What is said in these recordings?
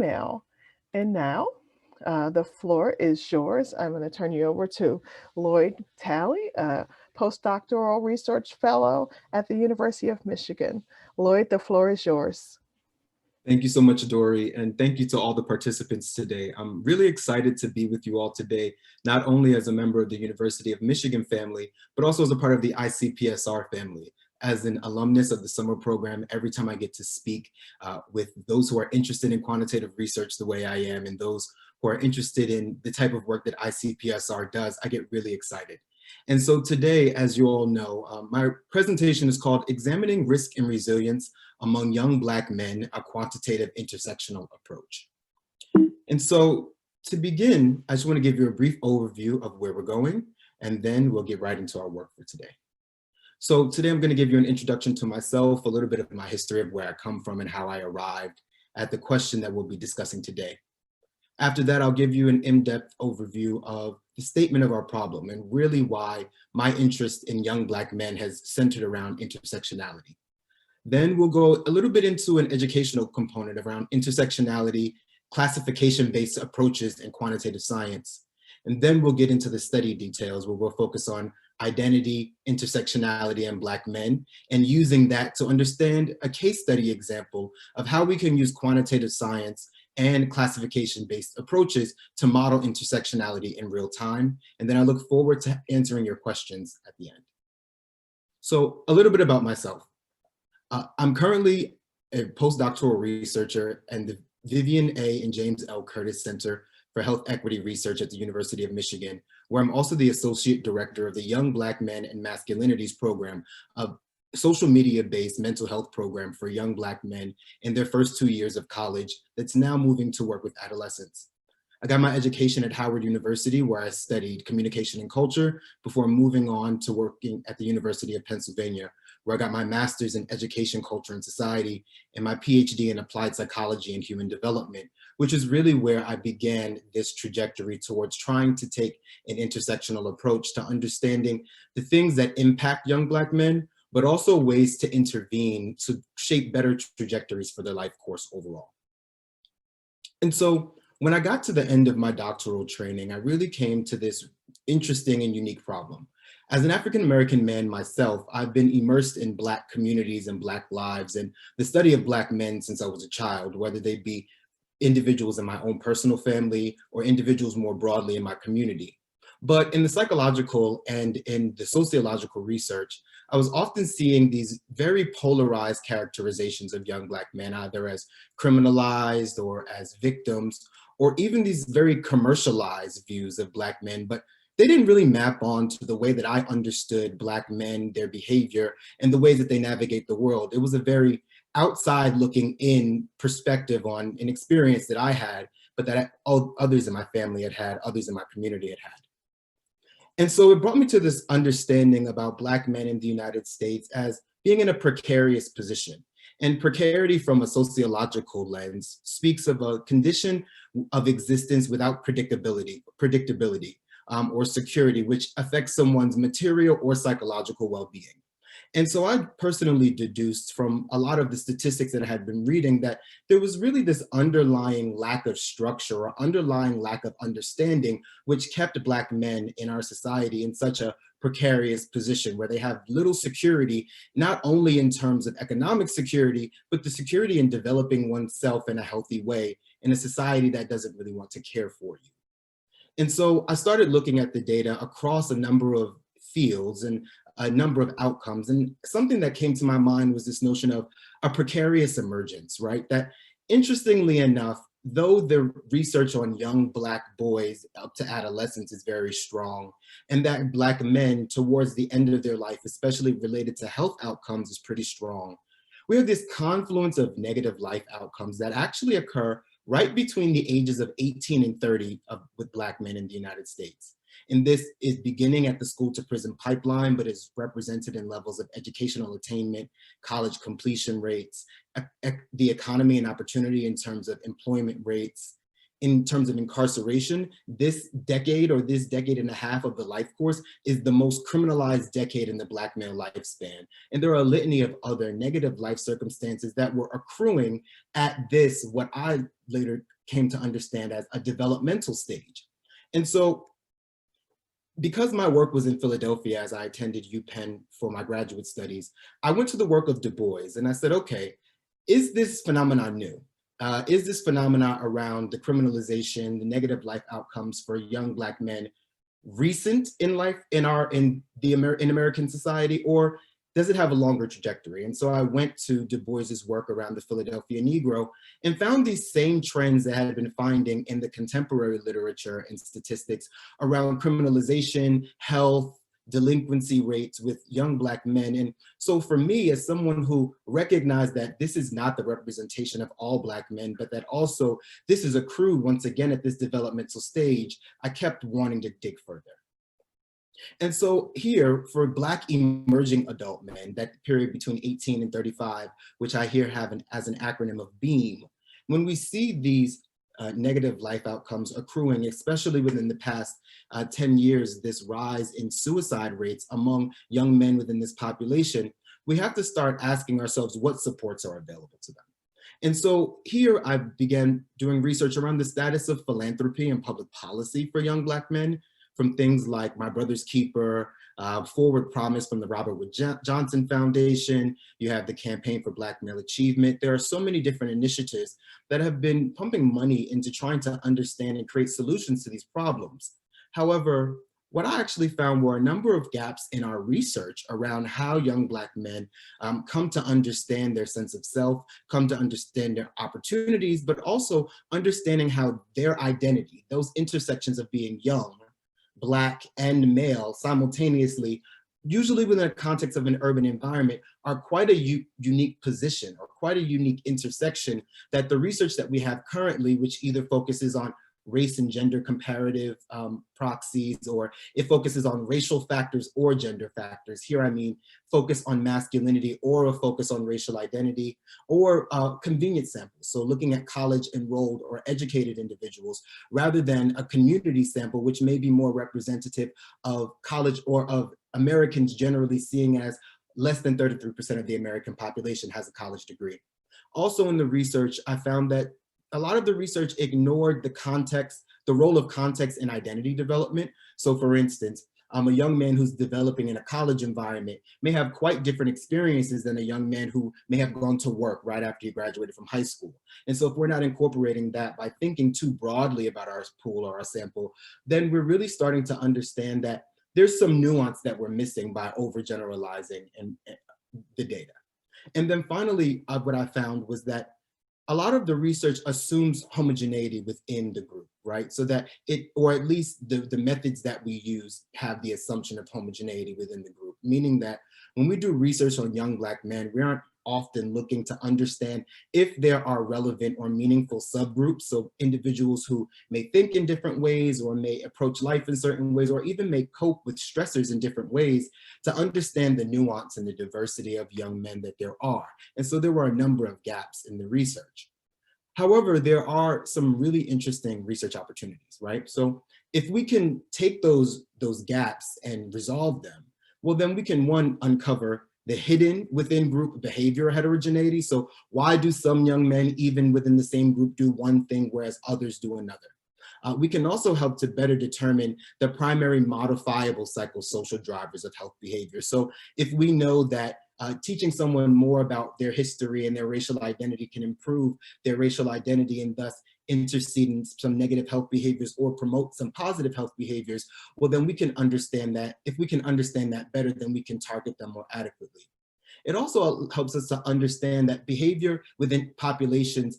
email. And now the floor is yours. I'm going to turn you over to Lloyd Talley, a postdoctoral research fellow at the University of Michigan. Lloyd, the floor is yours. Thank you so much, Dory, and thank you to all the participants today. I'm really excited to be with you all today, not only as a member of the University of Michigan family, but also as a part of the ICPSR family. As an alumnus of the summer program, every time I get to speak with those who are interested in quantitative research the way I am, and those who are interested in the type of work that ICPSR does, I get really excited. And so today, as you all know, my presentation is called Examining Risk and Resilience Among Young Black Men, a Quantitative Intersectional Approach. And so to begin, I just want to give you a brief overview of where we're going, and then we'll get right into our work for today. So today I'm going to give you an introduction to myself, a little bit of my history of where I come from and how I arrived at the question that we'll be discussing today. After that, I'll give you an in-depth overview of the statement of our problem and really why my interest in young Black men has centered around intersectionality. Then we'll go a little bit into an educational component around intersectionality, classification-based approaches in quantitative science. And then we'll get into the study details where we'll focus on identity, intersectionality, and Black men, and using that to understand a case study example of how we can use quantitative science and classification-based approaches to model intersectionality in real time. And then I look forward to answering your questions at the end. So a little bit about myself. I'm currently a postdoctoral researcher in the Vivian A. and James L. Curtis Center for Health Equity Research at the University of Michigan, where I'm also the Associate Director of the Young Black Men and Masculinities Program, a social media-based mental health program for young Black men in their first 2 years of college that's now moving to work with adolescents. I got my education at Howard University, where I studied communication and culture before moving on to working at the University of Pennsylvania, where I got my master's in education, culture, and society, and my PhD in applied psychology and human development, which is really where I began this trajectory towards trying to take an intersectional approach to understanding the things that impact young Black men, but also ways to intervene to shape better trajectories for their life course overall. And so when I got to the end of my doctoral training, I really came to this interesting and unique problem. As an African-American man myself, I've been immersed in Black communities and Black lives and the study of Black men since I was a child, whether they be individuals in my own personal family or individuals more broadly in my community. But in the psychological and in the sociological research, I was often seeing these very polarized characterizations of young Black men, either as criminalized or as victims, or even these very commercialized views of Black men, but they didn't really map onto the way that I understood Black men, their behavior, and the ways that they navigate the world. It was a very outside looking in perspective on an experience that I had, but that others in my family had had, others in my community had had. And so it brought me to this understanding about Black men in the United States as being in a precarious position. And precarity from a sociological lens speaks of a condition of existence without predictability, or security, which affects someone's material or psychological well-being. And so I personally deduced from a lot of the statistics that I had been reading that there was really this underlying lack of structure or underlying lack of understanding, which kept Black men in our society in such a precarious position where they have little security, not only in terms of economic security, but the security in developing oneself in a healthy way in a society that doesn't really want to care for you. And so I started looking at the data across a number of fields and a number of outcomes. And something that came to my mind was this notion of a precarious emergence, right? That interestingly enough, though the research on young Black boys up to adolescence is very strong, and that Black men towards the end of their life, especially related to health outcomes, is pretty strong, we have this confluence of negative life outcomes that actually occur right between the ages of 18 and 30 with Black men in the United States. And this is beginning at the school to prison pipeline, but is represented in levels of educational attainment, college completion rates, the economy and opportunity in terms of employment rates, in terms of incarceration, this decade or this decade and a half of the life course is the most criminalized decade in the Black male lifespan. And there are a litany of other negative life circumstances that were accruing at this, what I later came to understand as a developmental stage. And so because my work was in Philadelphia as I attended UPenn for my graduate studies, I went to the work of Du Bois and I said, okay, is this phenomenon new? Is this phenomena around the criminalization, the negative life outcomes for young Black men recent in life in American society, or does it have a longer trajectory? And so I went to Du Bois's work around the Philadelphia Negro and found these same trends that I had been finding in the contemporary literature and statistics around criminalization, health, delinquency rates with young Black men. And so for me, as someone who recognized that this is not the representation of all Black men, but that also this is accrued once again at this developmental stage, I kept wanting to dig further. And so here, for Black emerging adult men, that period between 18 and 35, which I here have as an acronym of BEAM, when we see these negative life outcomes accruing, especially within the past 10 years, this rise in suicide rates among young men within this population, we have to start asking ourselves what supports are available to them. And so here I began doing research around the status of philanthropy and public policy for young Black men, from things like My Brother's Keeper, Forward Promise from the Robert Wood Johnson Foundation. You have the Campaign for Black Male Achievement. There are so many different initiatives that have been pumping money into trying to understand and create solutions to these problems. However, what I actually found were a number of gaps in our research around how young Black men come to understand their sense of self, come to understand their opportunities, but also understanding how their identity, those intersections of being young, Black and male simultaneously, usually within a context of an urban environment, are quite a unique position or quite a unique intersection that the research that we have currently, which either focuses on race and gender comparative proxies, or it focuses on racial factors or gender factors. Here I mean focus on masculinity or a focus on racial identity, or convenience samples. So looking at college enrolled or educated individuals rather than a community sample, which may be more representative of college or of Americans generally seeing as less than 33% of the American population has a college degree. Also in the research, I found that a lot of the research ignored the context, the role of context in identity development. So for instance, a young man who's developing in a college environment may have quite different experiences than a young man who may have gone to work right after he graduated from high school. And so if we're not incorporating that by thinking too broadly about our pool or our sample, then we're really starting to understand that there's some nuance that we're missing by overgeneralizing the data. And then finally, what I found was that a lot of the research assumes homogeneity within the group, right? So that it, or at least the methods that we use have the assumption of homogeneity within the group, meaning that when we do research on young Black men, we aren't often looking to understand if there are relevant or meaningful subgroups, so individuals who may think in different ways or may approach life in certain ways or even may cope with stressors in different ways, to understand the nuance and the diversity of young men that there are. And so there were a number of gaps in the research. However, there are some really interesting research opportunities, right? So if we can take those gaps and resolve them, well, then we can, one, uncover the hidden within group behavior heterogeneity. So why do some young men, even within the same group, do one thing whereas others do another? We can also help to better determine the primary modifiable psychosocial drivers of health behavior. So if we know that teaching someone more about their history and their racial identity can improve their racial identity and thus intercede in some negative health behaviors or promote some positive health behaviors, well, then we can understand that. If we can understand that better, then we can target them more adequately. It also helps us to understand that behavior within populations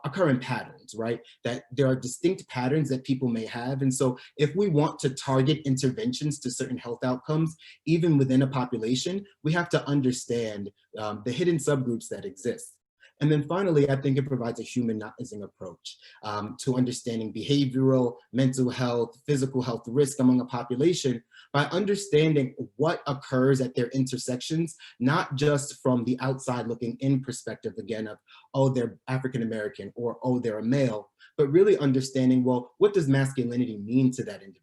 occur in patterns, right? That there are distinct patterns that people may have. And so if we want to target interventions to certain health outcomes, even within a population, we have to understand the hidden subgroups that exist. And then finally, I think it provides a humanizing approach to understanding behavioral, mental health, physical health risk among a population by understanding what occurs at their intersections, not just from the outside looking in perspective, again, of, oh, they're African American or, oh, they're a male, but really understanding, well, what does masculinity mean to that individual?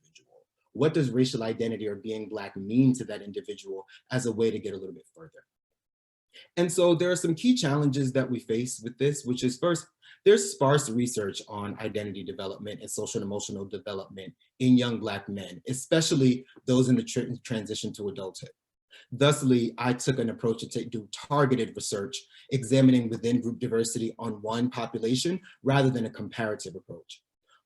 What does racial identity or being Black mean to that individual, as a way to get a little bit further? And so there are some key challenges that we face with this, which is, first, there's sparse research on identity development and social and emotional development in young Black men, especially those in the transition to adulthood. Thusly, I took an approach to do targeted research, examining within group diversity on one population rather than a comparative approach.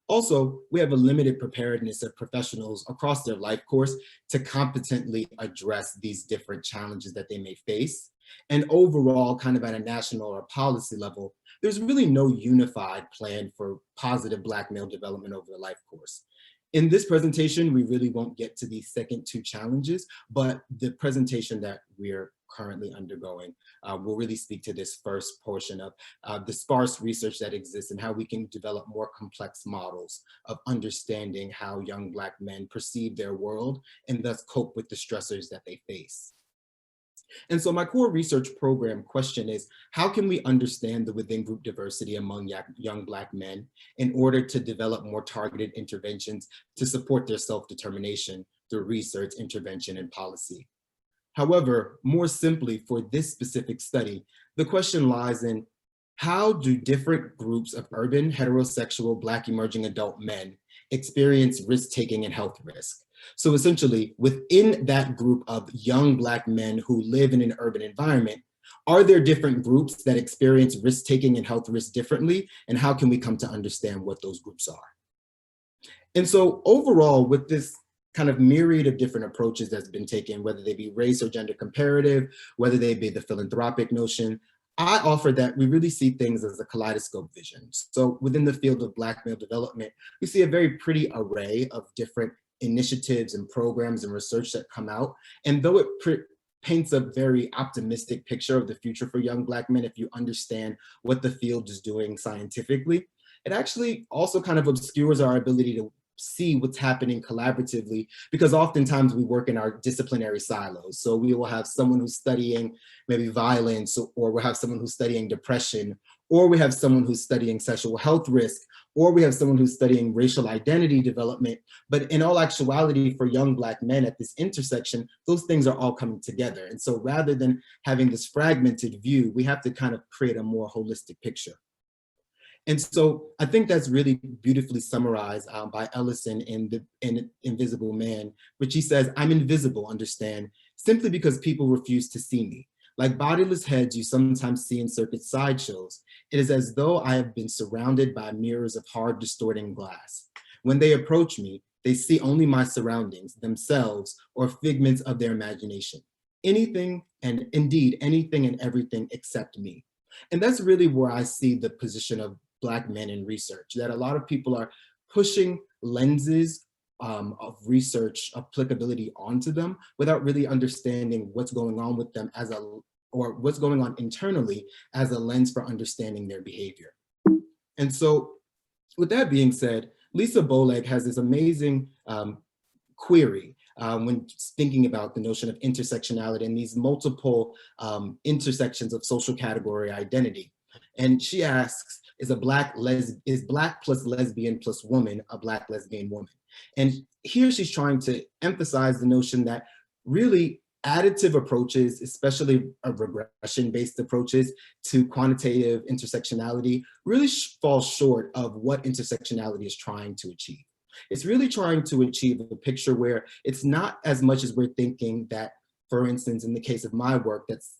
Also, we have a limited preparedness of professionals across their life course to competently address these different challenges that they may face. And overall, kind of at a national or policy level, there's really no unified plan for positive Black male development over the life course. In this presentation, we really won't get to these second two challenges, but the presentation that we're currently undergoing will really speak to this first portion of the sparse research that exists and how we can develop more complex models of understanding how young Black men perceive their world and thus cope with the stressors that they face. And so my core research program question is, how can we understand the within group diversity among young Black men in order to develop more targeted interventions to support their self-determination through research, intervention, and policy? However, more simply for this specific study, the question lies in, how do different groups of urban, heterosexual, Black emerging adult men experience risk-taking and health risk? So essentially, within that group of young Black men who live in an urban environment, are there different groups that experience risk-taking and health risk differently? And how can we come to understand what those groups are? And so overall, with this kind of myriad of different approaches that's been taken, whether they be race or gender comparative, whether they be the philanthropic notion, I offer that we really see things as a kaleidoscope vision. So within the field of Black male development, we see a very pretty array of different initiatives and programs and research that come out. And though it paints a very optimistic picture of the future for young Black men, if you understand what the field is doing scientifically, it actually also kind of obscures our ability to see what's happening collaboratively, because oftentimes we work in our disciplinary silos. So we will have someone who's studying maybe violence, or we'll have someone who's studying depression, or we have someone who's studying sexual health risk, or we have someone who's studying racial identity development. But in all actuality, for young Black men at this intersection, those things are all coming together. And so rather than having this fragmented view, we have to kind of create a more holistic picture. And so I think that's really beautifully summarized by Ellison in Invisible Man, which he says, "I'm invisible, understand, simply because people refuse to see me. Like bodiless heads you sometimes see in circus sideshows, it is as though I have been surrounded by mirrors of hard, distorting glass. When they approach me, they see only my surroundings, themselves, or figments of their imagination. Anything, and indeed anything and everything except me." And that's really where I see the position of Black men in research, that a lot of people are pushing lenses of research applicability onto them without really understanding what's going on with them or what's going on internally as a lens for understanding their behavior. And so with that being said, Lisa Boleg has this amazing query when thinking about the notion of intersectionality and these multiple intersections of social category identity. And she asks, is Black plus lesbian plus woman a Black lesbian woman? And here she's trying to emphasize the notion that really additive approaches, especially regression-based approaches to quantitative intersectionality, really fall short of what intersectionality is trying to achieve. It's really trying to achieve a picture where it's not as much as we're thinking that, for instance, in the case of my work, that's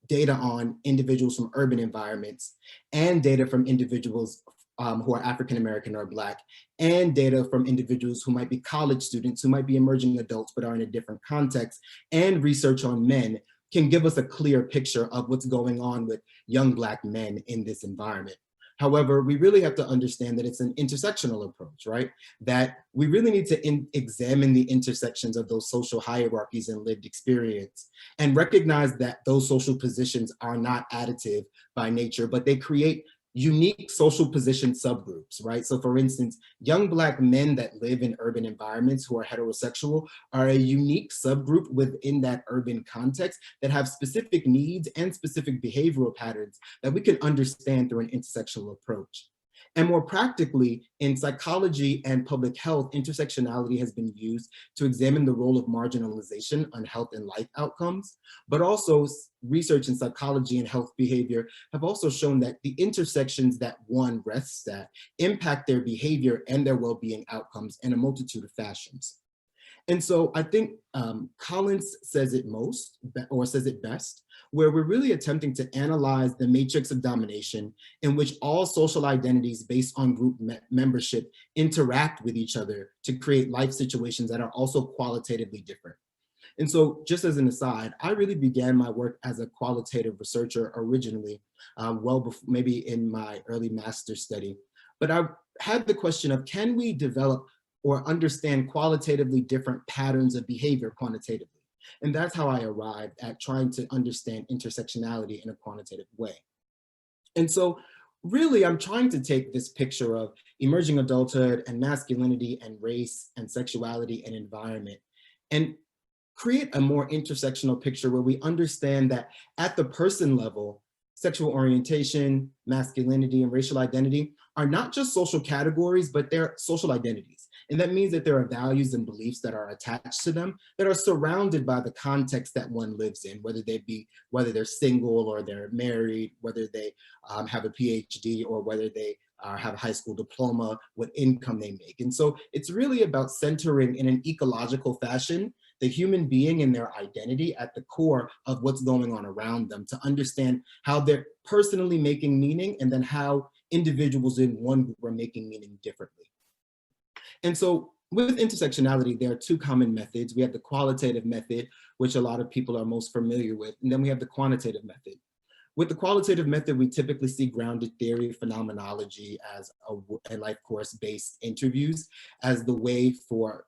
data on individuals from urban environments and data from individuals who are African-American or Black, and data from individuals who might be college students, who might be emerging adults, but are in a different context, and research on men can give us a clear picture of what's going on with young Black men in this environment. However, we really have to understand that it's an intersectional approach, right? That we really need to examine the intersections of those social hierarchies and lived experience and recognize that those social positions are not additive by nature, but they create unique social position subgroups, right? So for instance, young Black men that live in urban environments who are heterosexual are a unique subgroup within that urban context that have specific needs and specific behavioral patterns that we can understand through an intersectional approach. And more practically, in psychology and public health, intersectionality has been used to examine the role of marginalization on health and life outcomes, but also research in psychology and health behavior have also shown that the intersections that one rests at impact their behavior and their well-being outcomes in a multitude of fashions. And so I think Collins says it most, or says it best, where we're really attempting to analyze the matrix of domination in which all social identities based on group membership interact with each other to create life situations that are also qualitatively different. And so just as an aside, I really began my work as a qualitative researcher originally, well before, maybe in my early master's study. But I had the question of, can we develop or understand qualitatively different patterns of behavior quantitatively? And that's how I arrived at trying to understand intersectionality in a quantitative way. And so really, I'm trying to take this picture of emerging adulthood and masculinity and race and sexuality and environment and create a more intersectional picture where we understand that at the person level, sexual orientation, masculinity, and racial identity are not just social categories, but they're social identities. And that means that there are values and beliefs that are attached to them that are surrounded by the context that one lives in, whether they're single or they're married, whether they have a PhD or whether they have a high school diploma, what income they make. And so it's really about centering in an ecological fashion the human being and their identity at the core of what's going on around them, to understand how they're personally making meaning and then how individuals in one group are making meaning differently. And so with intersectionality, there are two common methods. We have the qualitative method, which a lot of people are most familiar with, and then we have the quantitative method. With the qualitative method, we typically see grounded theory, phenomenology as a life course-based interviews as the way for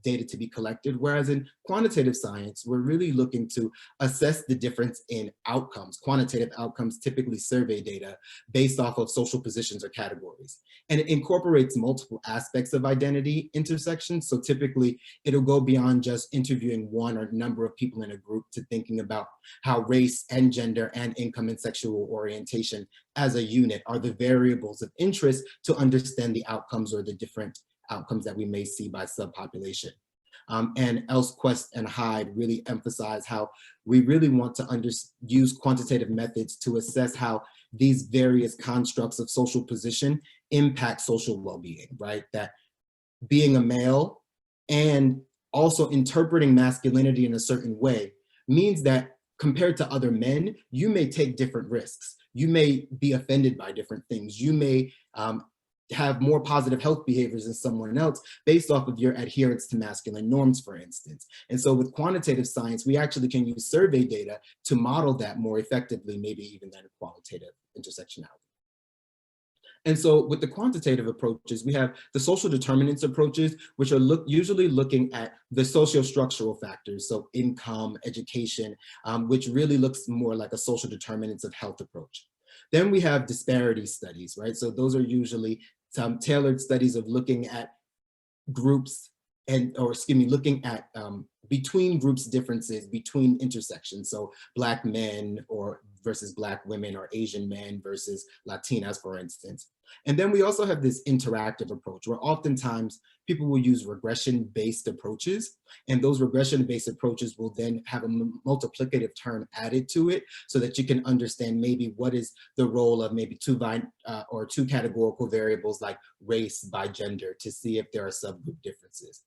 data to be collected, whereas in quantitative science, we're really looking to assess the difference in outcomes, quantitative outcomes, typically survey data, based off of social positions or categories. And it incorporates multiple aspects of identity intersections. So typically, it'll go beyond just interviewing one or number of people in a group to thinking about how race and gender and income and sexual orientation as a unit are the variables of interest to understand the outcomes or the different outcomes that we may see by subpopulation. And Else, Quest, and Hyde really emphasize how we really want to use quantitative methods to assess how these various constructs of social position impact social well-being, right? That being a male and also interpreting masculinity in a certain way means that compared to other men, you may take different risks. You may be offended by different things. You may have more positive health behaviors than someone else based off of your adherence to masculine norms, for instance. And so with quantitative science, we actually can use survey data to model that more effectively, maybe even than qualitative intersectionality. And so with the quantitative approaches, we have the social determinants approaches, which are usually looking at the socio-structural factors, so income, education, which really looks more like a social determinants of health approach. Then we have disparity studies, right? So those are usually some tailored studies of looking at groups looking at between groups differences, between intersections. So Black men versus Black women, or Asian men versus Latinas, for instance. And then we also have this interactive approach where oftentimes people will use regression-based approaches, and those regression-based approaches will then have a multiplicative term added to it so that you can understand maybe what is the role of maybe two categorical variables like race by gender to see if there are subgroup differences.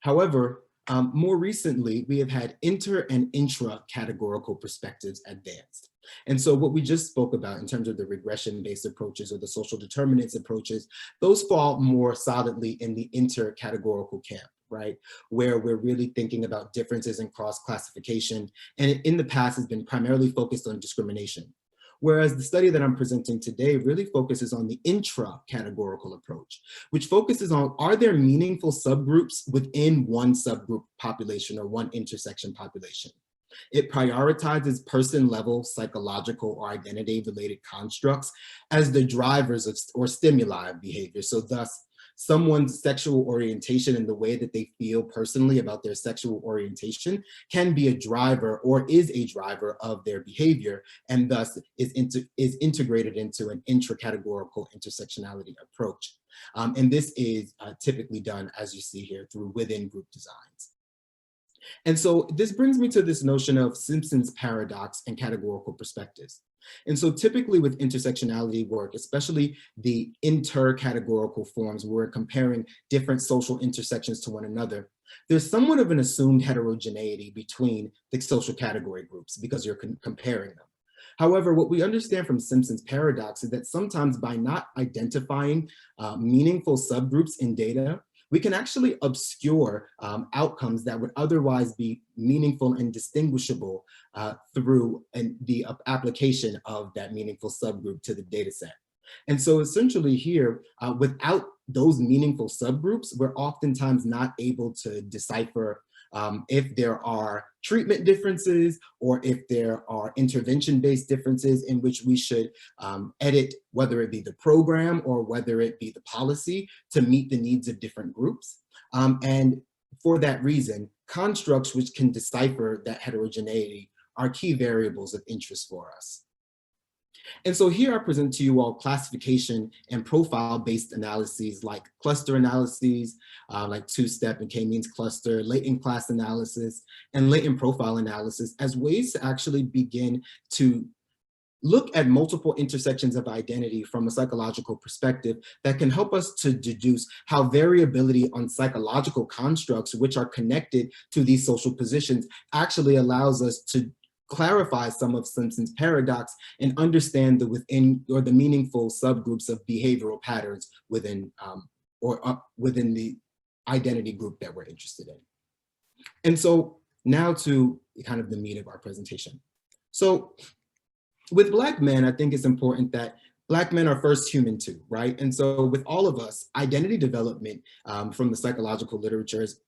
However, more recently, we have had inter and intra-categorical perspectives advanced. And so what we just spoke about in terms of the regression-based approaches or the social determinants approaches, those fall more solidly in the inter-categorical camp, right? Where we're really thinking about differences in cross-classification, and in the past has been primarily focused on discrimination. Whereas the study that I'm presenting today really focuses on the intra-categorical approach, which focuses on, are there meaningful subgroups within one subgroup population or one intersection population? It prioritizes person-level psychological or identity-related constructs as the drivers of, or stimuli of behavior. So thus, someone's sexual orientation and the way that they feel personally about their sexual orientation can be a driver or is a driver of their behavior, and thus is integrated into an intracategorical intersectionality approach. And this is typically done, as you see here, through within group designs. And so this brings me to this notion of Simpson's paradox and categorical perspectives. And so typically with intersectionality work, especially the intercategorical forms where we're comparing different social intersections to one another, there's somewhat of an assumed heterogeneity between the social category groups because you're comparing them. However, what we understand from Simpson's paradox is that sometimes by not identifying meaningful subgroups in data, we can actually obscure outcomes that would otherwise be meaningful and distinguishable through the application of that meaningful subgroup to the data set. And so essentially here, without those meaningful subgroups, we're oftentimes not able to decipher if there are treatment differences or if there are intervention-based differences in which we should edit, whether it be the program or whether it be the policy, to meet the needs of different groups. And for that reason, constructs which can decipher that heterogeneity are key variables of interest for us. And so here I present to you all classification and profile-based analyses like cluster analyses, like two-step and k-means cluster, latent class analysis, and latent profile analysis as ways to actually begin to look at multiple intersections of identity from a psychological perspective that can help us to deduce how variability on psychological constructs which are connected to these social positions actually allows us to clarify some of Simpson's paradox and understand the within or the meaningful subgroups of behavioral patterns within within the identity group that we're interested in. And so now to kind of the meat of our presentation. So with Black men, I think it's important that Black men are first human too, right? And so with all of us, identity development from the psychological literature is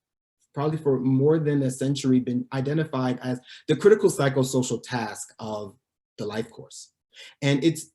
probably for more than a century been identified as the critical psychosocial task of the life course. And it's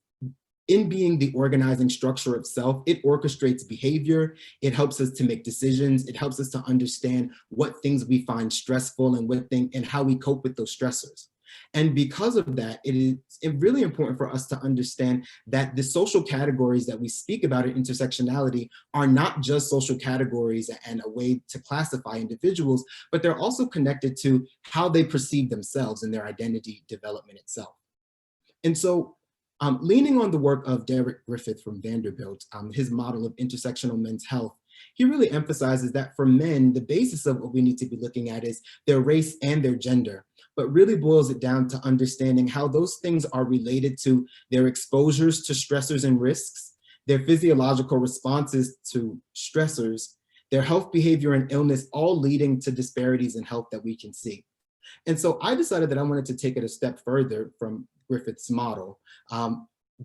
in being the organizing structure of self, it orchestrates behavior, it helps us to make decisions, it helps us to understand what things we find stressful and how we cope with those stressors. And because of that, it is really important for us to understand that the social categories that we speak about in intersectionality are not just social categories and a way to classify individuals, but they're also connected to how they perceive themselves and their identity development itself. And so leaning on the work of Derek Griffith from Vanderbilt, his model of intersectional men's health, he really emphasizes that for men, the basis of what we need to be looking at is their race and their gender, but really boils it down to understanding how those things are related to their exposures to stressors and risks, their physiological responses to stressors, their health, behavior, and illness, all leading to disparities in health that we can see. And so I decided that I wanted to take it a step further from Griffith's model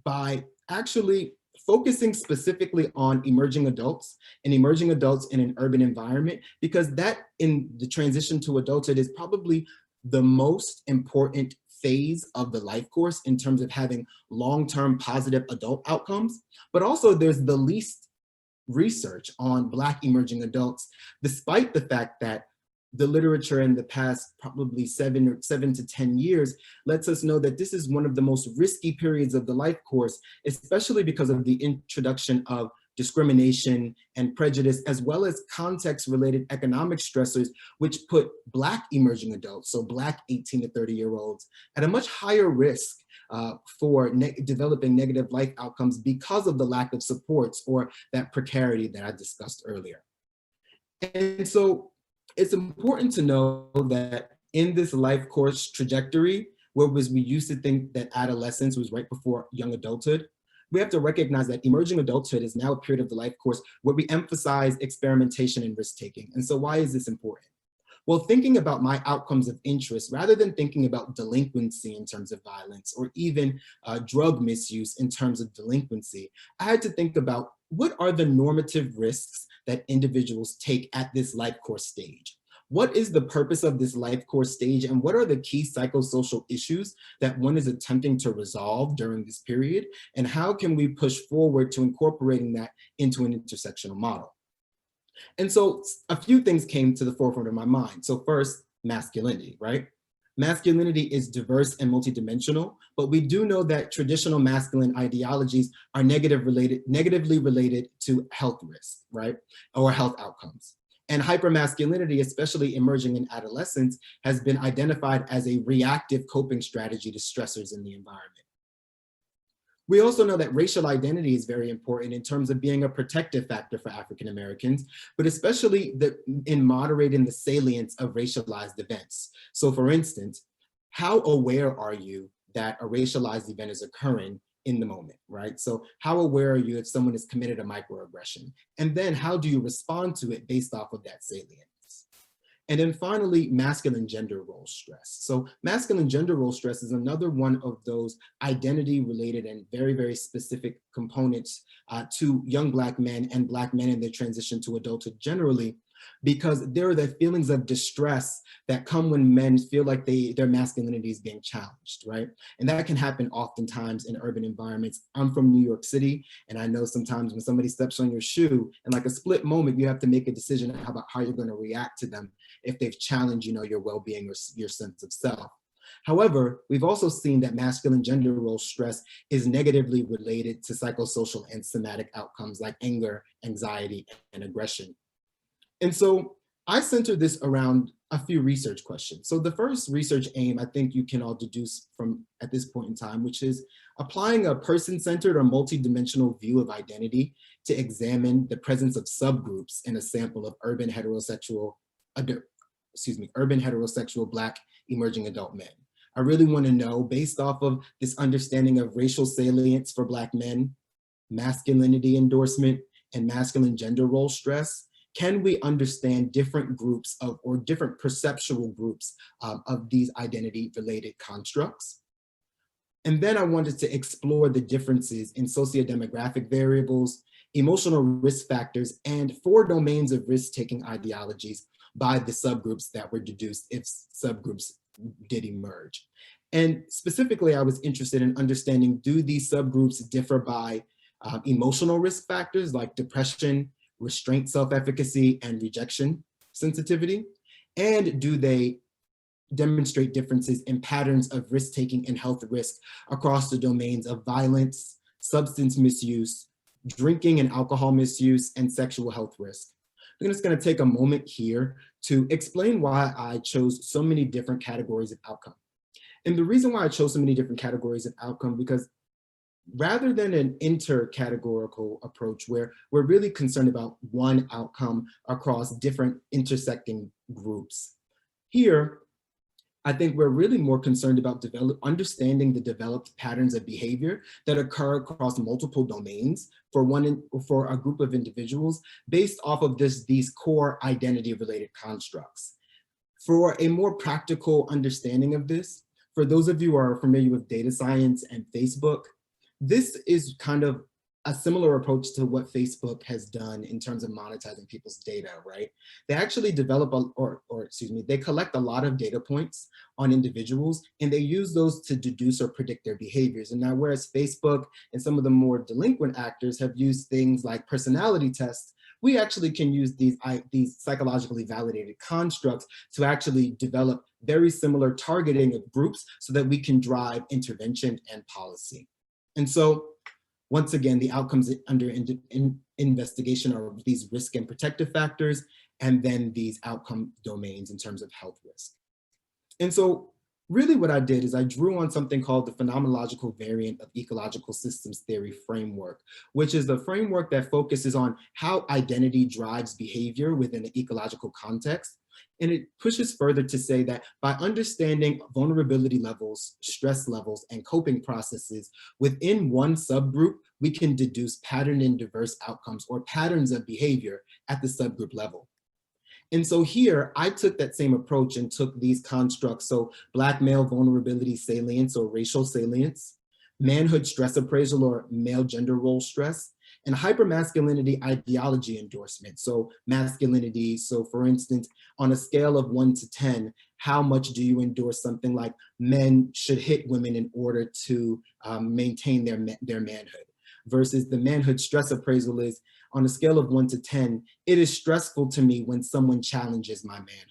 by actually focusing specifically on emerging adults in an urban environment, because that in the transition to adulthood is probably the most important phase of the life course in terms of having long-term positive adult outcomes, but also there's the least research on Black emerging adults, despite the fact that the literature in the past probably 7 to 10 years lets us know that this is one of the most risky periods of the life course, especially because of the introduction of discrimination and prejudice, as well as context-related economic stressors, which put Black emerging adults, so Black 18 to 30-year-olds, at a much higher risk for developing negative life outcomes because of the lack of supports or that precarity that I discussed earlier. And so it's important to know that in this life course trajectory, whereas we used to think that adolescence was right before young adulthood, we have to recognize that emerging adulthood is now a period of the life course where we emphasize experimentation and risk-taking. And so why is this important? Well, thinking about my outcomes of interest, rather than thinking about delinquency in terms of violence or even drug misuse in terms of delinquency, I had to think about what are the normative risks that individuals take at this life course stage? What is the purpose of this life course stage, and what are the key psychosocial issues that one is attempting to resolve during this period? And how can we push forward to incorporating that into an intersectional model? And so a few things came to the forefront of my mind. So first, masculinity, right? Masculinity is diverse and multidimensional, but we do know that traditional masculine ideologies are negatively related to health risk, right? Or health outcomes. And hypermasculinity, especially emerging in adolescence, has been identified as a reactive coping strategy to stressors in the environment. We also know that racial identity is very important in terms of being a protective factor for African Americans, but especially in moderating the salience of racialized events. So for instance, how aware are you that a racialized event is occurring in the moment, right? So how aware are you if someone has committed a microaggression? And then how do you respond to it based off of that salience? And then finally, masculine gender role stress. So masculine gender role stress is another one of those identity related and very, very specific components to young Black men and Black men in their transition to adulthood generally, because there are the feelings of distress that come when men feel like their masculinity is being challenged, right? And that can happen oftentimes in urban environments. I'm from New York City, and I know sometimes when somebody steps on your shoe, in like a split moment, you have to make a decision about how you're going to react to them if they've challenged, your well-being or your sense of self. However, we've also seen that masculine gender role stress is negatively related to psychosocial and somatic outcomes like anger, anxiety, and aggression. And so I centered this around a few research questions. So the first research aim I think you can all deduce from at this point in time, which is applying a person-centered or multidimensional view of identity to examine the presence of subgroups in a sample of urban heterosexual Black emerging adult men. I really want to know, based off of this understanding of racial salience for Black men, masculinity endorsement, and masculine gender role stress, can we understand different groups or different perceptual groups of these identity-related constructs? And then I wanted to explore the differences in sociodemographic variables, emotional risk factors, and 4 domains of risk-taking ideologies by the subgroups that were deduced if subgroups did emerge. And specifically, I was interested in understanding, do these subgroups differ by emotional risk factors like depression, restraint self-efficacy, and rejection sensitivity? And do they demonstrate differences in patterns of risk-taking and health risk across the domains of violence, substance misuse, drinking and alcohol misuse, and sexual health risk? I'm just going to take a moment here to explain why I chose so many different categories of outcome. And the reason why I chose so many different categories of outcome, because rather than an intercategorical approach where we're really concerned about one outcome across different intersecting groups, here, I think we're really more concerned about understanding the developed patterns of behavior that occur across multiple domains for a group of individuals based off of these core identity-related constructs. For a more practical understanding of this, for those of you who are familiar with data science and Facebook, this is kind of a similar approach to what Facebook has done in terms of monetizing people's data, right? They actually develop, they collect a lot of data points on individuals, and they use those to deduce or predict their behaviors. And now, whereas Facebook and some of the more delinquent actors have used things like personality tests, we actually can use these psychologically validated constructs to actually develop very similar targeting of groups so that we can drive intervention and policy. And so, once again, the outcomes under investigation are these risk and protective factors, and then these outcome domains in terms of health risk. And so really what I did is I drew on something called the phenomenological variant of ecological systems theory framework, which is the framework that focuses on how identity drives behavior within an ecological context. And it pushes further to say that by understanding vulnerability levels, stress levels, and coping processes within one subgroup, we can deduce pattern and diverse outcomes or patterns of behavior at the subgroup level. And so here, I took that same approach and took these constructs, so Black male vulnerability salience or racial salience, manhood stress appraisal or male gender role stress, and hypermasculinity ideology endorsement. So masculinity, so for instance, on a scale of 1 to 10, how much do you endorse something like men should hit women in order to maintain their manhood? Versus the manhood stress appraisal is, on a scale of 1 to 10, it is stressful to me when someone challenges my manhood.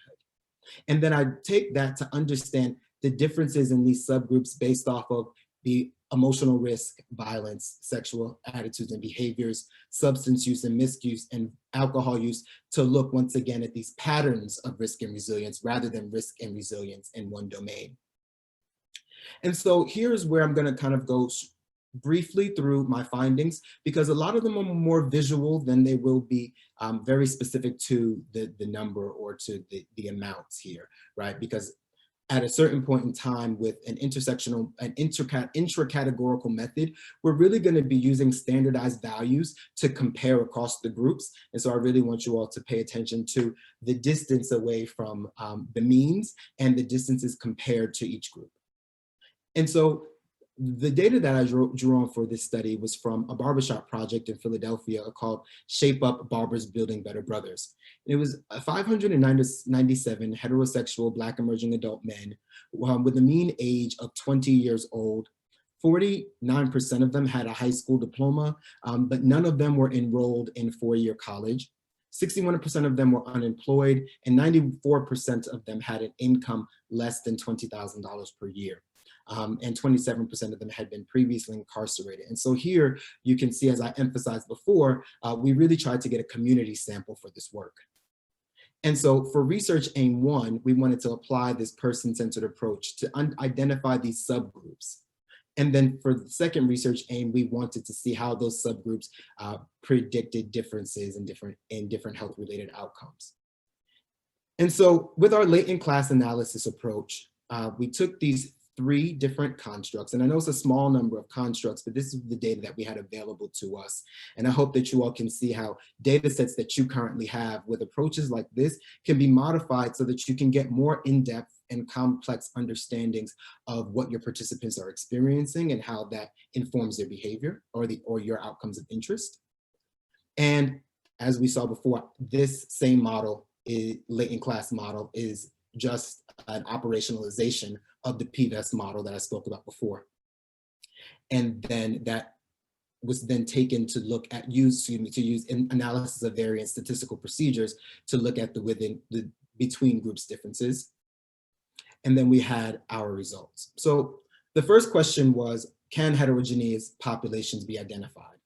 And then I take that to understand the differences in these subgroups based off of the emotional risk, violence, sexual attitudes and behaviors, substance use and misuse, and alcohol use, to look once again at these patterns of risk and resilience rather than risk and resilience in one domain. And so here's where I'm going to kind of go briefly through my findings, because a lot of them are more visual than they will be very specific to the number or to the amounts here, right? Because at a certain point in time with an intracategorical method, we're really going to be using standardized values to compare across the groups. And so I really want you all to pay attention to the distance away from the means and the distances compared to each group. And so the data that I drew on for this study was from a barbershop project in Philadelphia called Shape Up Barbers Building Better Brothers. And it was 597 heterosexual Black emerging adult men with a mean age of 20 years old. 49% of them had a high school diploma, but none of them were enrolled in four-year college. 61% of them were unemployed, and 94% of them had an income less than $20,000 per year. And 27% of them had been previously incarcerated. And so here you can see, as I emphasized before, we really tried to get a community sample for this work. And so for research aim 1, we wanted to apply this person-centered approach to identify these subgroups. And then for the second research aim, we wanted to see how those subgroups predicted differences in different health-related outcomes. And so with our latent class analysis approach, we took these 3 different constructs, and I know it's a small number of constructs, but this is the data that we had available to us. And I hope that you all can see how data sets that you currently have with approaches like this can be modified so that you can get more in-depth and complex understandings of what your participants are experiencing and how that informs their behavior or your outcomes of interest. And as we saw before, this same model, latent class model, is just an operationalization of the PVEST model that I spoke about before. And then that was then taken to look at use analysis of variance statistical procedures to look at the between groups differences. And then we had our results. So the first question was, can heterogeneous populations be identified?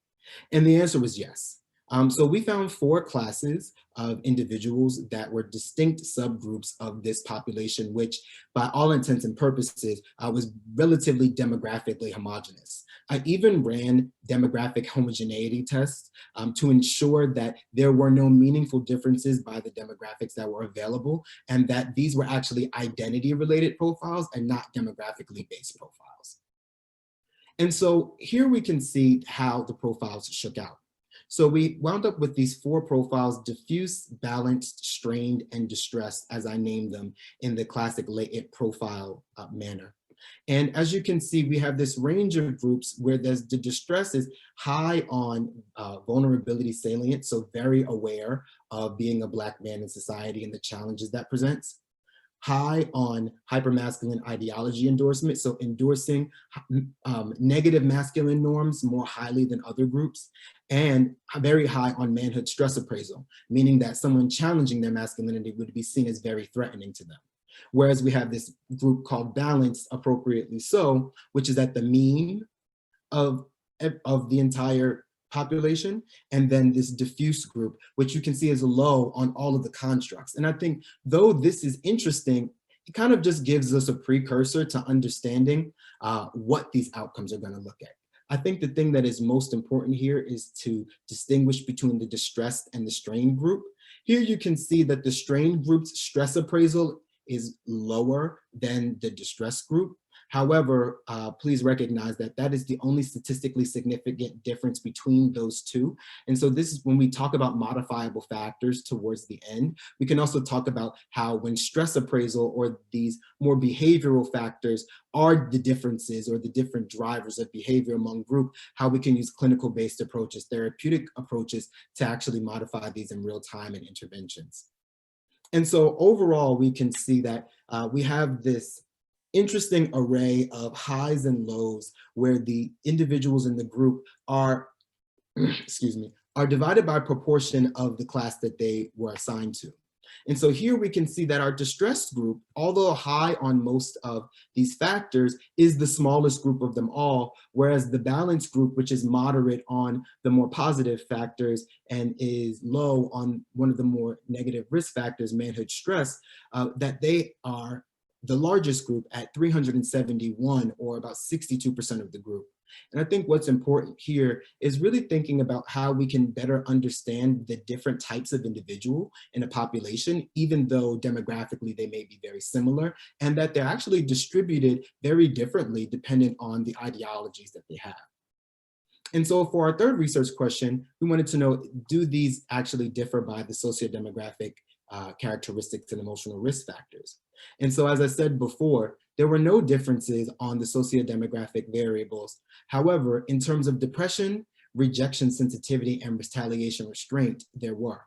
And the answer was yes. So we found 4 classes of individuals that were distinct subgroups of this population, which by all intents and purposes was relatively demographically homogeneous. I even ran demographic homogeneity tests to ensure that there were no meaningful differences by the demographics that were available, and that these were actually identity-related profiles and not demographically based profiles. And so here we can see how the profiles shook out. So we wound up with these 4 profiles: diffuse, balanced, strained, and distressed, as I named them in the classic latent profile manner. And as you can see, we have this range of groups where the distress is high on vulnerability salient, so very aware of being a Black man in society and the challenges that presents. High on hypermasculine ideology endorsement, so endorsing negative masculine norms more highly than other groups, and very high on manhood stress appraisal, meaning that someone challenging their masculinity would be seen as very threatening to them. Whereas we have this group called balanced, appropriately so, which is at the mean of the entire population, and then this diffuse group, which you can see is low on all of the constructs. And I think, though this is interesting, it kind of just gives us a precursor to understanding what these outcomes are going to look at. I think the thing that is most important here is to distinguish between the distressed and the strained group. Here you can see that the strained group's stress appraisal is lower than the distressed group. However, please recognize that that is the only statistically significant difference between those two. And so this is when we talk about modifiable factors towards the end. We can also talk about how when stress appraisal or these more behavioral factors are the differences or the different drivers of behavior among group, how we can use clinical-based approaches, therapeutic approaches to actually modify these in real time and interventions. And so overall, we can see that we have this interesting array of highs and lows where the individuals in the group are, excuse me, are divided by proportion of the class that they were assigned to. And so here we can see that our distressed group, although high on most of these factors, is the smallest group of them all, whereas the balanced group, which is moderate on the more positive factors and is low on one of the more negative risk factors, manhood stress, that they are the largest group at 371, or about 62% of the group. And I think what's important here is really thinking about how we can better understand the different types of individual in a population, even though demographically they may be very similar, and that they're actually distributed very differently depending on the ideologies that they have. And so for our third research question, we wanted to know, do these actually differ by the sociodemographic characteristics and emotional risk factors? And so, as I said before, there were no differences on the sociodemographic variables. However, in terms of depression, rejection sensitivity, and retaliation restraint, there were.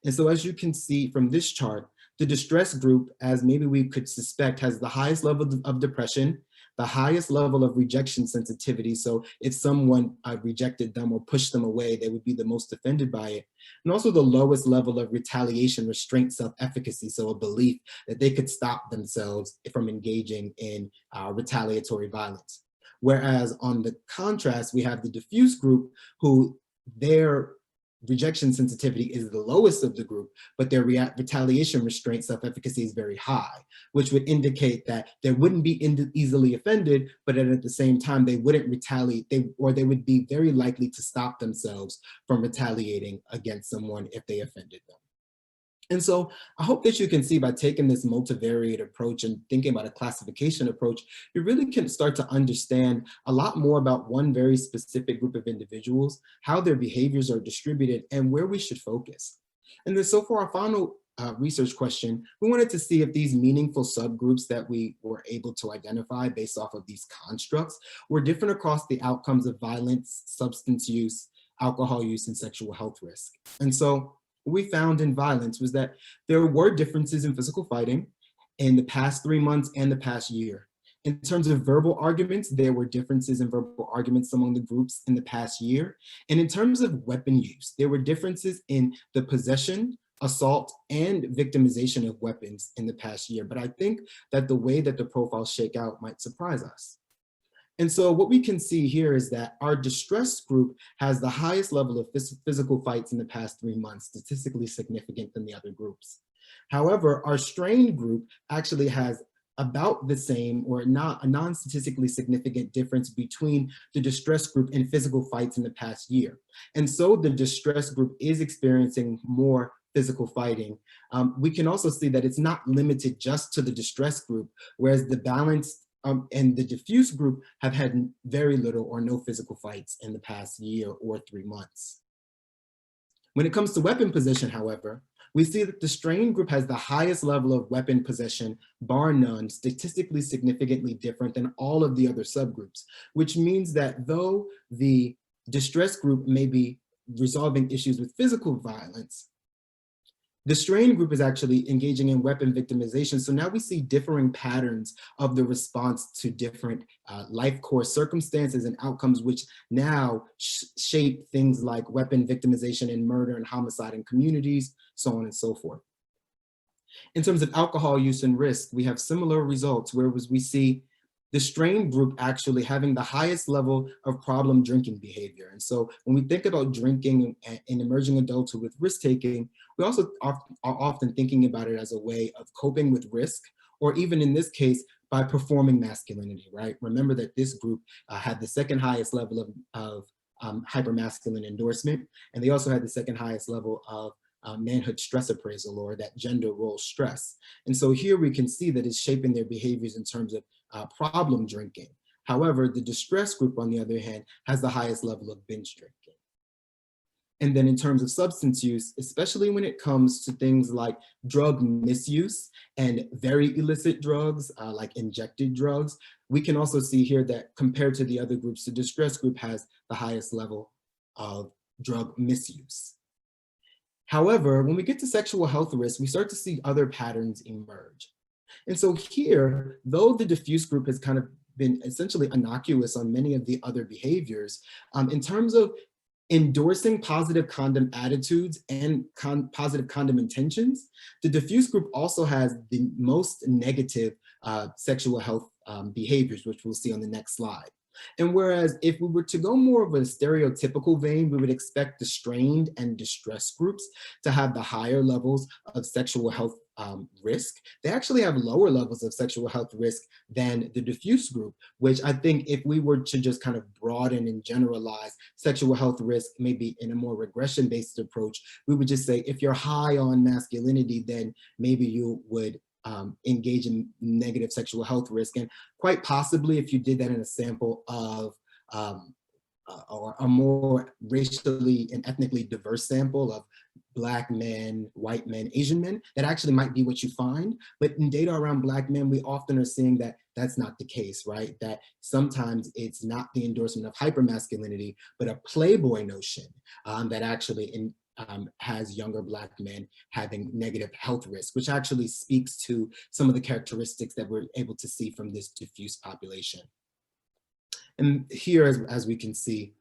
And so, as you can see from this chart, the distress group, as maybe we could suspect, has the highest level of depression, the highest level of rejection sensitivity. So if someone rejected them or pushed them away, they would be the most offended by it. And also the lowest level of retaliation, restraint, self-efficacy. So a belief that they could stop themselves from engaging in retaliatory violence. Whereas on the contrast, we have the diffuse group, who their rejection sensitivity is the lowest of the group, but their retaliation restraint self-efficacy is very high, which would indicate that they wouldn't be easily offended, but at the same time, they wouldn't retaliate, they would be very likely to stop themselves from retaliating against someone if they offended them. And so I hope that you can see, by taking this multivariate approach and thinking about a classification approach, you really can start to understand a lot more about one very specific group of individuals, how their behaviors are distributed, and where we should focus. And then so for our final research question, we wanted to see if these meaningful subgroups that we were able to identify based off of these constructs were different across the outcomes of violence, substance use, alcohol use, and sexual health risk. And so what we found in violence was that there were differences in physical fighting in the past 3 months and the past year. In terms of verbal arguments, there were differences in verbal arguments among the groups in the past year. And in terms of weapon use, there were differences in the possession, assault, and victimization of weapons in the past year. But I think that the way that the profiles shake out might surprise us. And so what we can see here is that our distressed group has the highest level of physical fights in the past 3 months, statistically significant than the other groups. However, our strained group actually has about the same, or not a non-statistically significant difference between the distressed group and physical fights in the past year. And so the distressed group is experiencing more physical fighting. We can also see that it's not limited just to the distressed group, whereas the balanced and the diffuse group have had very little or no physical fights in the past year or 3 months. When it comes to weapon possession, however, we see that the strained group has the highest level of weapon possession, bar none, statistically significantly different than all of the other subgroups, which means that though the distressed group may be resolving issues with physical violence, the strained group is actually engaging in weapon victimization. So now we see differing patterns of the response to different life course circumstances and outcomes, which now shape things like weapon victimization and murder and homicide in communities, so on and so forth. In terms of alcohol use and risk, we have similar results, whereas we see the strained group actually having the highest level of problem drinking behavior. And so when we think about drinking in emerging adulthood with risk-taking, we also are often thinking about it as a way of coping with risk, or even in this case, by performing masculinity, right? Remember that this group had the second highest level of hypermasculine endorsement, and they also had the second highest level of manhood stress appraisal, or that gender role stress. And so here we can see that it's shaping their behaviors in terms of problem drinking. However, the distress group, on the other hand, has the highest level of binge drinking. And then in terms of substance use, especially when it comes to things like drug misuse and very illicit drugs, like injected drugs, we can also see here that compared to the other groups, the distress group has the highest level of drug misuse. However, when we get to sexual health risk, we start to see other patterns emerge. And so here, though the diffuse group has kind of been essentially innocuous on many of the other behaviors, in terms of endorsing positive condom attitudes and positive condom intentions, the diffuse group also has the most negative sexual health behaviors, which we'll see on the next slide. And whereas if we were to go more of a stereotypical vein, we would expect the strained and distressed groups to have the higher levels of sexual health risk. They actually have lower levels of sexual health risk than the diffuse group, which I think if we were to just kind of broaden and generalize sexual health risk, maybe in a more regression-based approach, we would just say, if you're high on masculinity, then maybe you would engage in negative sexual health risk. And quite possibly, if you did that in a sample of or a more racially and ethnically diverse sample of Black men, white men, Asian men, that actually might be what you find. But in data around Black men, we often are seeing that that's not the case, right? That sometimes it's not the endorsement of hypermasculinity, but a playboy notion that actually has younger Black men having negative health risk, which actually speaks to some of the characteristics that we're able to see from this diffuse population. And here, as we can see,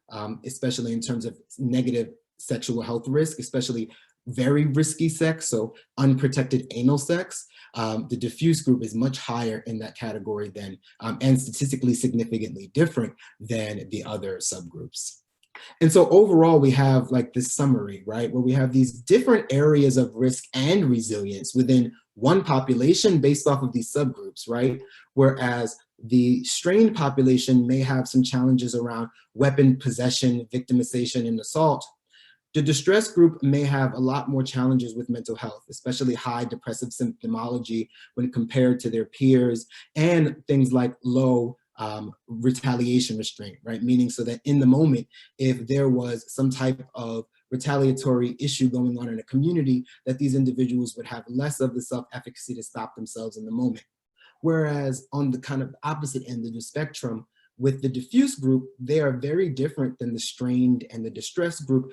especially in terms of negative sexual health risk, especially very risky sex, so unprotected anal sex, the diffuse group is much higher in that category than, and statistically significantly different than the other subgroups. And so overall, we have like this summary, right, where we have these different areas of risk and resilience within one population based off of these subgroups, right? Whereas the strained population may have some challenges around weapon possession, victimization, and assault. The distressed group may have a lot more challenges with mental health, especially high depressive symptomology when compared to their peers, and things like low retaliation restraint, right? Meaning so that in the moment, if there was some type of retaliatory issue going on in a community, that these individuals would have less of the self-efficacy to stop themselves in the moment. Whereas on the kind of opposite end of the spectrum, with the diffuse group, they are very different than the strained and the distressed group,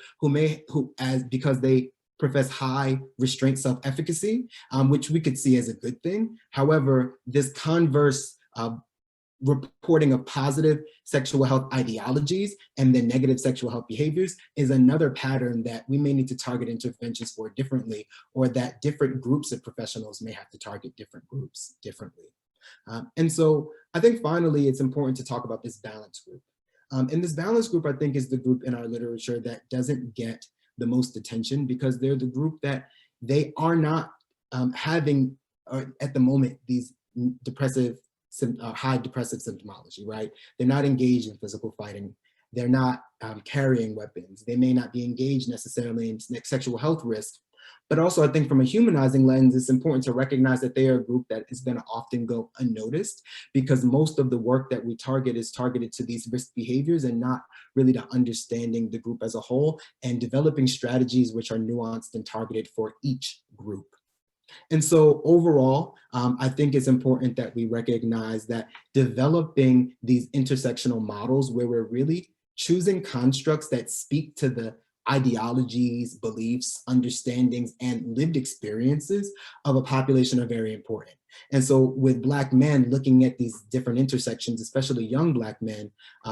because they profess high restraint self-efficacy, which we could see as a good thing. However, this converse reporting of positive sexual health ideologies and then negative sexual health behaviors is another pattern that we may need to target interventions for differently, or that different groups of professionals may have to target different groups differently. And so I think finally, it's important to talk about this balance group. And this balance group, I think, is the group in our literature that doesn't get the most attention, because they're the group that they are not having, at the moment, these high depressive symptomology, right? They're not engaged in physical fighting. They're not carrying weapons. They may not be engaged necessarily in sexual health risk. But also, I think from a humanizing lens, it's important to recognize that they are a group that is going to often go unnoticed, because most of the work that we target is targeted to these risk behaviors and not really to understanding the group as a whole and developing strategies which are nuanced and targeted for each group. And so overall, I think it's important that we recognize that developing these intersectional models where we're really choosing constructs that speak to the ideologies, beliefs, understandings, and lived experiences of a population are very important. And so with Black men looking at these different intersections, especially young Black men,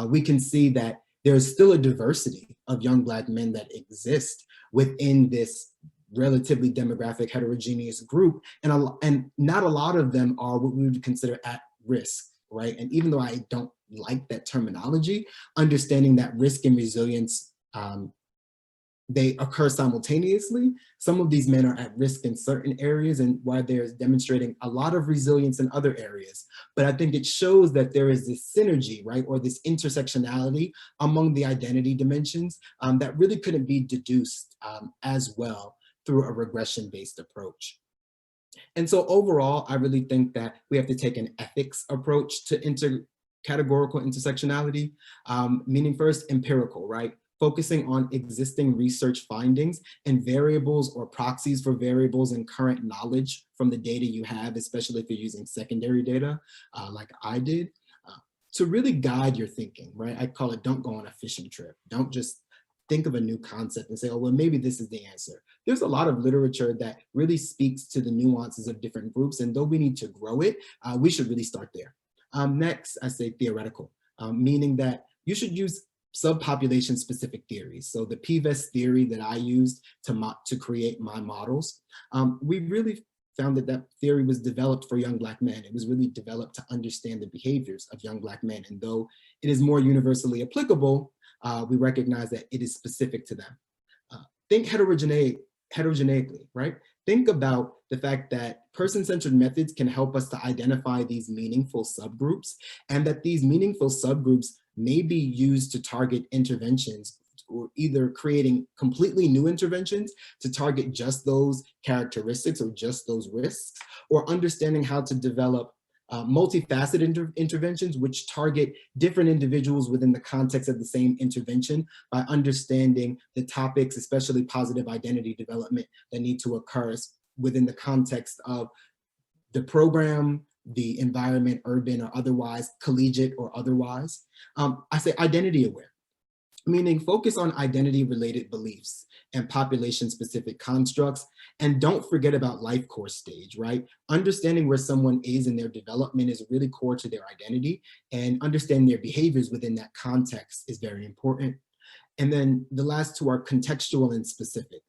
we can see that there's still a diversity of young Black men that exist within this relatively demographic heterogeneous group, and not a lot of them are what we would consider at risk, right? And even though I don't like that terminology, understanding that risk and resilience, they occur simultaneously. Some of these men are at risk in certain areas, and while they're demonstrating a lot of resilience in other areas. But I think it shows that there is this synergy, right, or this intersectionality among the identity dimensions that really couldn't be deduced as well through a regression-based approach. And so overall, I really think that we have to take an ethics approach to categorical intersectionality, meaning first empirical, right? Focusing on existing research findings and variables or proxies for variables and current knowledge from the data you have, especially if you're using secondary data like I did, to really guide your thinking, right? I call it, don't go on a fishing trip. Don't just think of a new concept and say, oh, well, maybe this is the answer. There's a lot of literature that really speaks to the nuances of different groups, and though we need to grow it, we should really start there. Next, I say theoretical, meaning that you should use subpopulation specific theories. So the PVEST theory that I used to create my models, we really found that that theory was developed for young Black men. It was really developed to understand the behaviors of young Black men. And though it is more universally applicable, we recognize that it is specific to them. Think heterogeneically, right? Think about the fact that person-centered methods can help us to identify these meaningful subgroups, and that these meaningful subgroups may be used to target interventions, or either creating completely new interventions to target just those characteristics or just those risks, or understanding how to develop multifaceted interventions which target different individuals within the context of the same intervention by understanding the topics, especially positive identity development, that need to occur within the context of the program, the environment, urban or otherwise, collegiate or otherwise. I say identity aware, meaning focus on identity-related beliefs and population-specific constructs, and don't forget about life course stage, right? Understanding where someone is in their development is really core to their identity, and understanding their behaviors within that context is very important. And then the last two are contextual and specific.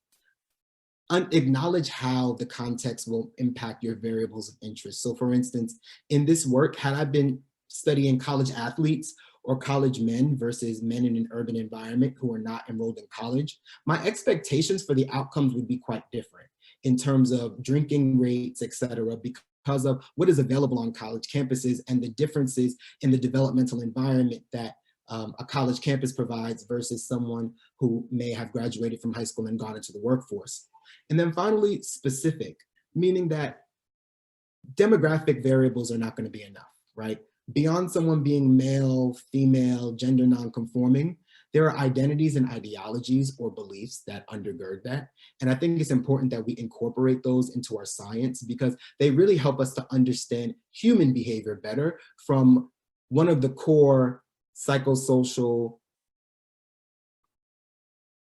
Acknowledge how the context will impact your variables of interest. So for instance, in this work, had I been studying college athletes or college men versus men in an urban environment who are not enrolled in college, my expectations for the outcomes would be quite different in terms of drinking rates, et cetera, because of what is available on college campuses and the differences in the developmental environment that a college campus provides versus someone who may have graduated from high school and gone into the workforce. And then finally, specific, meaning that demographic variables are not going to be enough, right? Beyond someone being male, female, gender non-conforming, there are identities and ideologies or beliefs that undergird that. And I think it's important that we incorporate those into our science because they really help us to understand human behavior better from one of the core psychosocial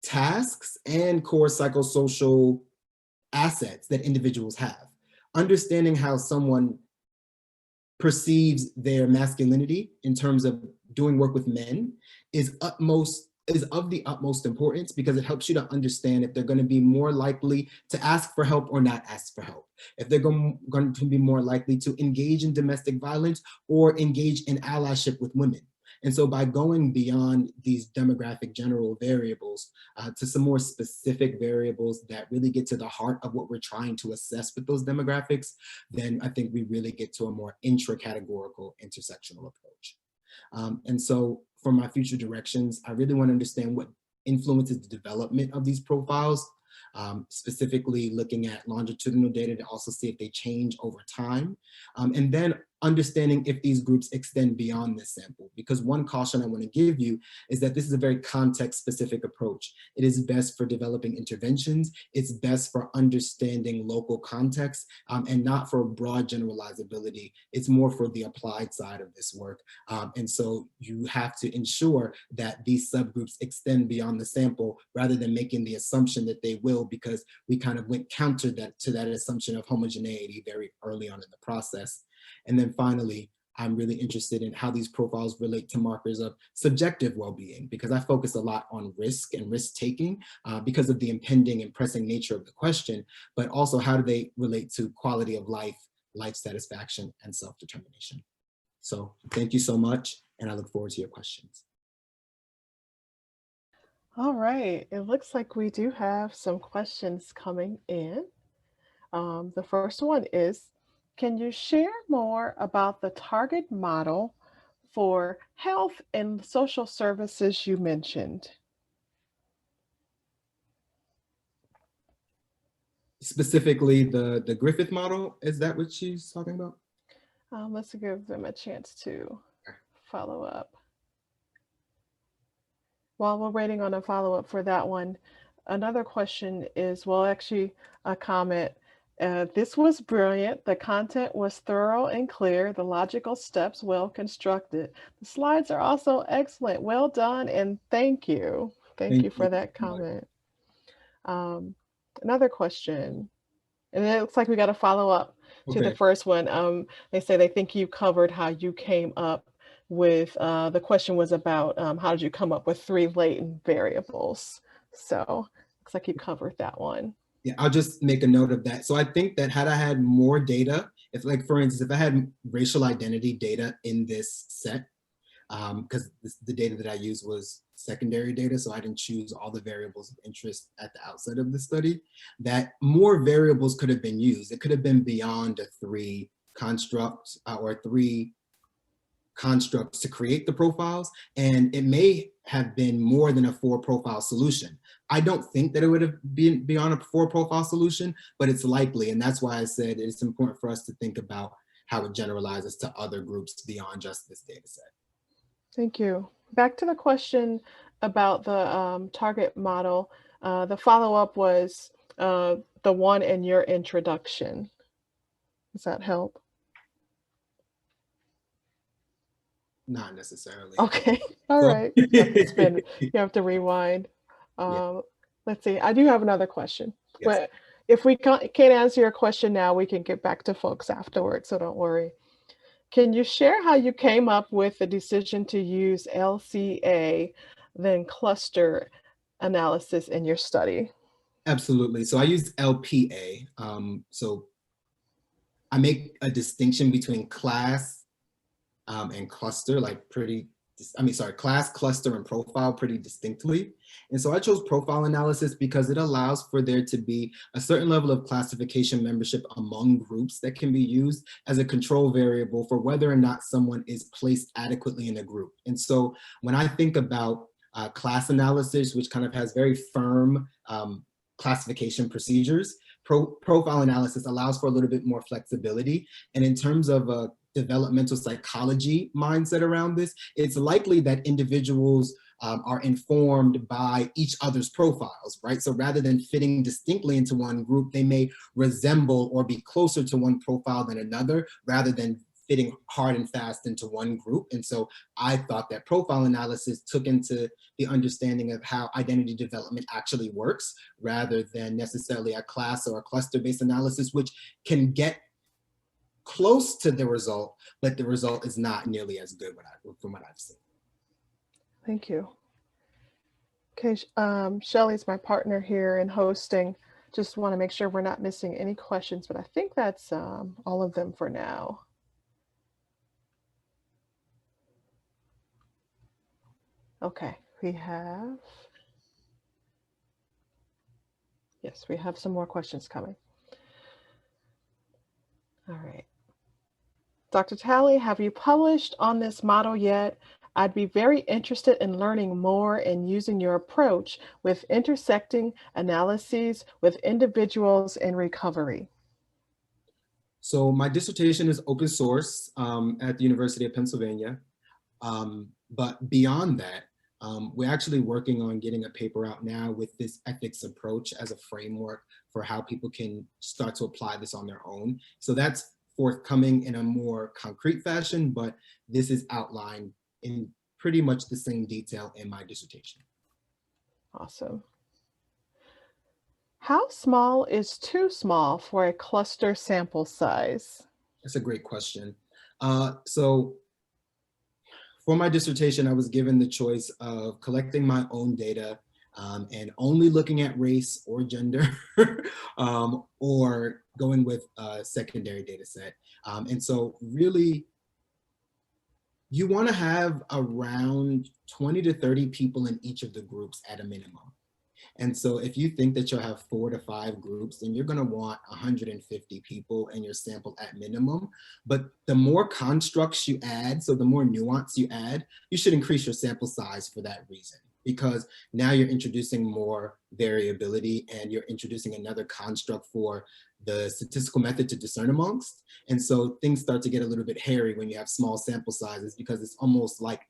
tasks and core psychosocial assets that individuals have. Understanding how someone perceives their masculinity in terms of doing work with men is of the utmost importance because it helps you to understand if they're going to be more likely to ask for help or not ask for help. If they're going to be more likely to engage in domestic violence or engage in allyship with women. And so by going beyond these demographic general variables to some more specific variables that really get to the heart of what we're trying to assess with those demographics, then I think we really get to a more intra-categorical intersectional approach. And so for my future directions, I really want to understand what influences the development of these profiles, specifically looking at longitudinal data to also see if they change over time. And then understanding if these groups extend beyond this sample, because one caution I want to give you is that this is a very context-specific approach. It is best for developing interventions. It's best for understanding local context and not for broad generalizability. It's more for the applied side of this work. And so you have to ensure that these subgroups extend beyond the sample rather than making the assumption that they will, because we kind of went counter to that assumption of homogeneity very early on in the process. And then finally, I'm really interested in how these profiles relate to markers of subjective well-being, because I focus a lot on risk and risk-taking because of the impending and pressing nature of the question, but also how do they relate to quality of life, life satisfaction, and self-determination. So thank you so much, and I look forward to your questions. All right, it looks like we do have some questions coming in. The first one is, can you share more about the target model for health and social services you mentioned? Specifically, the Griffith model, is that what she's talking about? Let's give them a chance to follow up. While we're waiting on a follow-up for that one, another question is, well, actually a comment. This was brilliant. The content was thorough and clear. The logical steps well constructed. The slides are also excellent. Well done and thank you. Thank you for that comment. Another question, and it looks like we got a follow-up to the first one. They say they think you covered how you came up with, the question was about how did you come up with 3 latent variables? So looks like you covered that one. Yeah, I'll just make a note of that. So I think that had I had more data, if like, for instance, if I had racial identity data in this set, because the data that I used was secondary data, so I didn't choose all the variables of interest at the outset of the study, that more variables could have been used. It could have been beyond a 3 construct or 3 constructs to create the profiles, and it may have been more than a 4 profile solution. I don't think that it would have been beyond a 4 profile solution, but it's likely, and that's why I said it's important for us to think about how it generalizes to other groups beyond just this data set. Thank you. Back to the question about the target model. The follow-up was the one in your introduction. Does that help? Not necessarily. Okay, all So, right. You have to spin, you have to rewind. yeah, Let's see, I do have another question. yes, But if we can't answer your question now, we can get back to folks afterwards, so don't worry. Can you share how you came up with the decision to use LCA, then cluster analysis in your study? absolutely. So I used LPA. So I make a distinction between class and cluster, like class, cluster, and profile pretty distinctly. And so I chose profile analysis because it allows for there to be a certain level of classification membership among groups that can be used as a control variable for whether or not someone is placed adequately in a group. And so when I think about class analysis, which kind of has very firm classification procedures, profile analysis allows for a little bit more flexibility. And in terms of a developmental psychology mindset around this, it's likely that individuals are informed by each other's profiles, right? So rather than fitting distinctly into one group, they may resemble or be closer to one profile than another, rather than fitting hard and fast into one group. And so I thought that profile analysis took into the understanding of how identity development actually works, rather than necessarily a class or a cluster-based analysis, which can get close to the result, but the result is not nearly as good from what I've seen. Thank you. Okay, Shelly's my partner here in hosting. Just want to make sure we're not missing any questions, but I think that's all of them for now. Okay, we have some more questions coming. All right. Dr. Talley, have you published on this model yet? I'd be very interested in learning more and using your approach with intersecting analyses with individuals in recovery. So my dissertation is open source at the University of Pennsylvania. But beyond that, we're actually working on getting a paper out now with this ethics approach as a framework for how people can start to apply this on their own. So that's forthcoming in a more concrete fashion, but this is outlined in pretty much the same detail in my dissertation. Awesome. How small is too small for a cluster sample size? That's a great question. So for my dissertation, I was given the choice of collecting my own data and only looking at race or gender, or going with a secondary data set. And so really, you want to have around 20 to 30 people in each of the groups at a minimum. And so if you think that you'll have 4 to 5 groups, then you're going to want 150 people in your sample at minimum. But the more constructs you add, so the more nuance you add, you should increase your sample size for that reason, because now you're introducing more variability and you're introducing another construct for the statistical method to discern amongst. And so things start to get a little bit hairy when you have small sample sizes, because it's almost like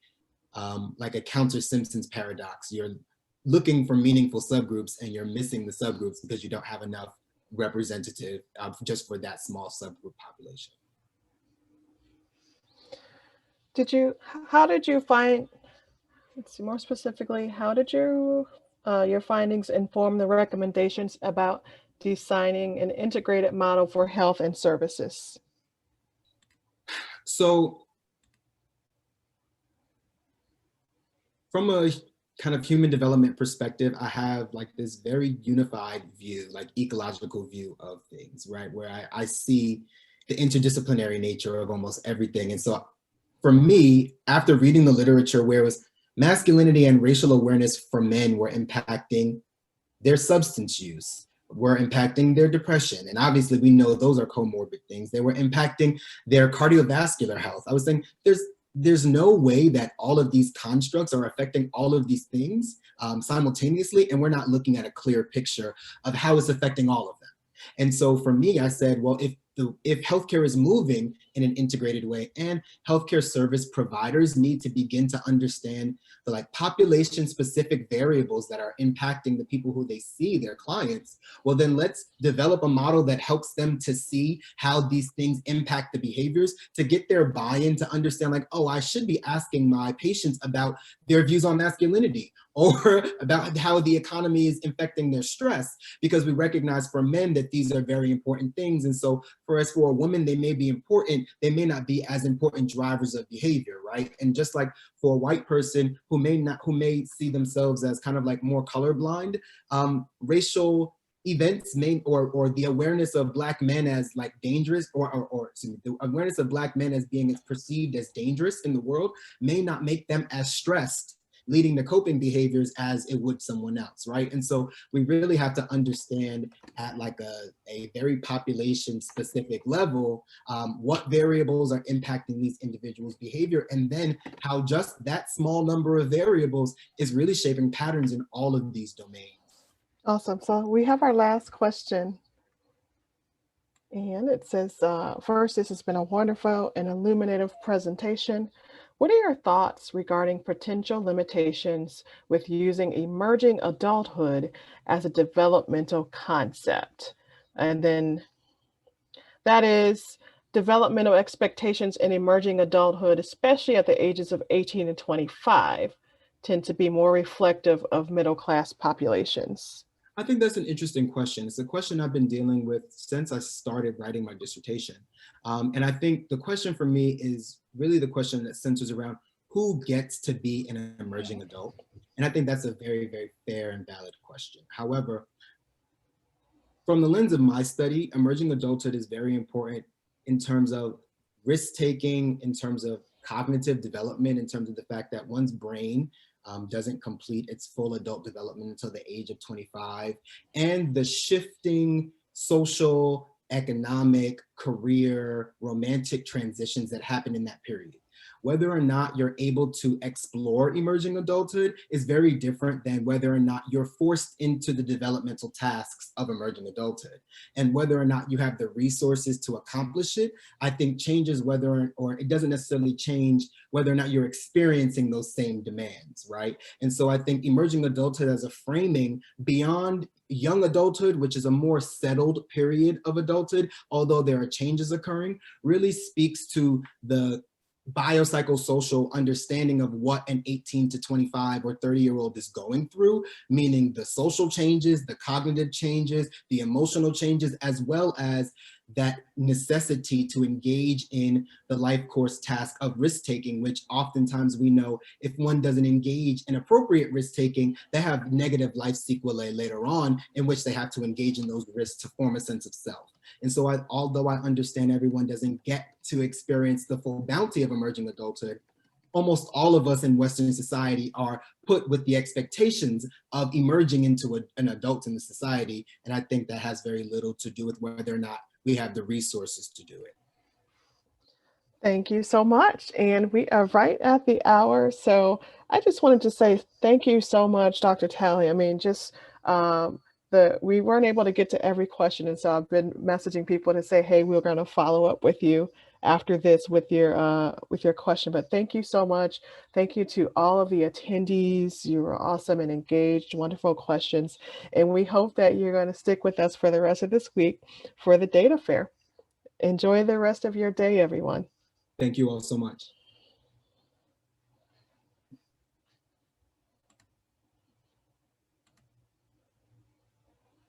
a counter-Simpson's paradox. You're looking for meaningful subgroups and you're missing the subgroups because you don't have enough representative just for that small subgroup population. How did you find, let's see, more specifically, how did your findings inform the recommendations about designing an integrated model for health and services? So from a kind of human development perspective, I have like this very unified view, like ecological view of things, right? Where I see the interdisciplinary nature of almost everything. And so for me, after reading the literature where it was masculinity and racial awareness for men were impacting their substance use, were impacting their depression. And obviously we know those are comorbid things. They were impacting their cardiovascular health. I was saying there's no way that all of these constructs are affecting all of these things simultaneously, and we're not looking at a clear picture of how it's affecting all of them. And so for me, I said, well, if healthcare is moving in an integrated way and healthcare service providers need to begin to understand the like population specific variables that are impacting the people who they see, their clients, well then let's develop a model that helps them to see how these things impact the behaviors, to get their buy-in, to understand like, oh, I should be asking my patients about their views on masculinity or about how the economy is affecting their stress, because we recognize for men that these are very important things. And so for a woman, they may be important, they may not be as important drivers of behavior, right? And just like for a white person who may see themselves as kind of like more colorblind, racial events may, or the awareness of Black men as like dangerous, or excuse me, the awareness of Black men as being perceived as dangerous in the world may not make them as stressed, leading to coping behaviors as it would someone else, right? And so we really have to understand at like a very population specific level, what variables are impacting these individuals' behavior, and then how just that small number of variables is really shaping patterns in all of these domains. Awesome. So we have our last question. And it says, first, this has been a wonderful and illuminative presentation. What are your thoughts regarding potential limitations with using emerging adulthood as a developmental concept? And then that is developmental expectations in emerging adulthood, especially at the ages of 18 and 25, tend to be more reflective of middle-class populations. I think that's an interesting question. It's a question I've been dealing with since I started writing my dissertation. And I think the question for me is really the question that centers around who gets to be an emerging adult. And I think that's a very, very fair and valid question. However, from the lens of my study, emerging adulthood is very important in terms of risk-taking, in terms of cognitive development, in terms of the fact that one's brain doesn't complete its full adult development until the age of 25, and the shifting social, economic, career, romantic transitions that happen in that period. Whether or not you're able to explore emerging adulthood is very different than whether or not you're forced into the developmental tasks of emerging adulthood. And whether or not you have the resources to accomplish it, I think changes whether, or it doesn't necessarily change whether or not you're experiencing those same demands, right? And so I think emerging adulthood as a framing beyond young adulthood, which is a more settled period of adulthood, although there are changes occurring, really speaks to the biopsychosocial understanding of what an 18 to 25 or 30-year-old is going through, meaning the social changes, the cognitive changes, the emotional changes, as well as that necessity to engage in the life course task of risk-taking, which oftentimes we know if one doesn't engage in appropriate risk-taking, they have negative life sequelae later on in which they have to engage in those risks to form a sense of self. And so although I understand everyone doesn't get to experience the full bounty of emerging adulthood, almost all of us in Western society are put with the expectations of emerging into an adult in the society. And I think that has very little to do with whether or not we have the resources to do it. Thank you so much. And we are right at the hour. So I just wanted to say thank you so much, Dr. Talley. I mean, just we weren't able to get to every question. And so I've been messaging people to say, hey, we're going to follow up with you after this with your question. But thank you so much. Thank you to all of the attendees. You were awesome and engaged, wonderful questions. And we hope that you're going to stick with us for the rest of this week for the data fair. Enjoy the rest of your day, everyone. Thank you all so much.